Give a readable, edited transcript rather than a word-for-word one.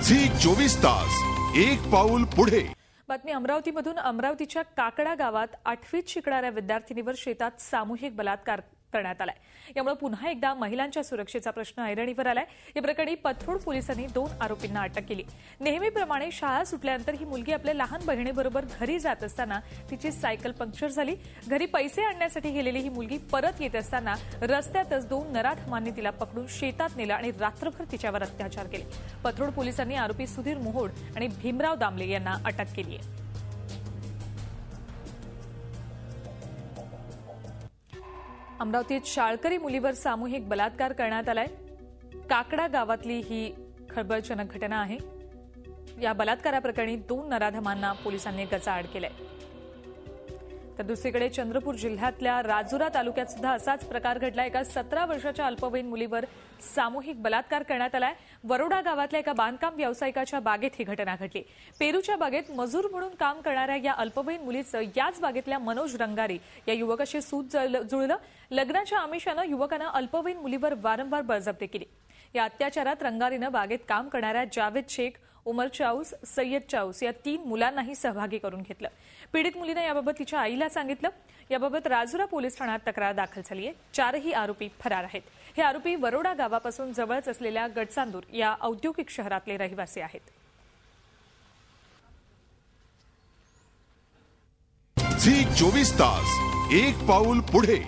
Zee 24 तास एक पाऊल पुढे। बातमी अमरावतीमधून। अमरावतीच्या काकडा गावात 8वीत शिकणाऱ्या विद्यार्थिनीवर शेतात सामूहिक बलात्कार करण्यात आलाय। यामुळे पुन्हा एकदा महिलांच्या सुरक्षेचा प्रश्न ऐरणीवर आलाय। या प्रकरणी पथरोड पोलिसांनी 2 आरोपींना अटक केली। नेहमीप्रमाणे शाळा सुटल्यानंतर ही मुलगी आपल्या लहान बहिणीबरोबर घरी जात असताना तिची सायकल पंक्चर झाली। घरी पैसे आणण्यासाठी गेलेली ही मुलगी परत येत असताना रस्त्यातच 2 नराधमांनी तिला पकडून शेतात नेलं आणि रात्रभर तिच्यावर अत्याचार केले। पथरोड पोलिसांनी आरोपी सुधीर मोहोड आणि भीमराव दामले यांना अटक केली आहे। अमरावतीत शाळकरी मुलीवर सामूहिक बलात्कार करण्यात आलाय। काकडा गावातली ही खळबळजनक घटना आहे। या बलात्काराप्रकरणी 2 नराधमांना पोलिसांनी गजाआड केलंय। तर दुसरीकडे चंद्रपूर जिल्ह्यातल्या राजुरा तालुक्यात सुद्धा असाच प्रकार घडला। एका 17 वर्षाच्या अल्पवयीन मुलीवर सामूहिक बलात्कार करण्यात आलाय। वरोडा गावातल्या एका बांधकाम व्यावसायिकाच्या बागेत ही घटना घडली। पेरूच्या बागेत मजूर म्हणून काम करणाऱ्या या अल्पवयीन मुलीचं याच बागेतल्या मनोज रंगारी या युवकाशी सूत जुळलं। लग्नाच्या आमिषानं युवकानं अल्पवयीन मुलीवर वारंवार बळजबरी केली। या अत्याचारात रंगारीनं बागेत काम करणाऱ्या जावेद शेख, उमर चाऊस, सय्यद चाऊस या 3 मुलांनाही सहभागी करून घेतलं। पीडित मुलीनं याबाबत तिच्या आईला सांगितलं। याबाबत राजुरा पोलीस ठाण्यात तक्रार दाखल झाली आहे। 4ही आरोपी फरार आहेत। हे आरोपी वरोडा गावापासून जवळच असलेल्या गडचांदूर या औद्योगिक शहरातले रहिवासी आहेत। झी 24 तास एक पाऊल पुढे।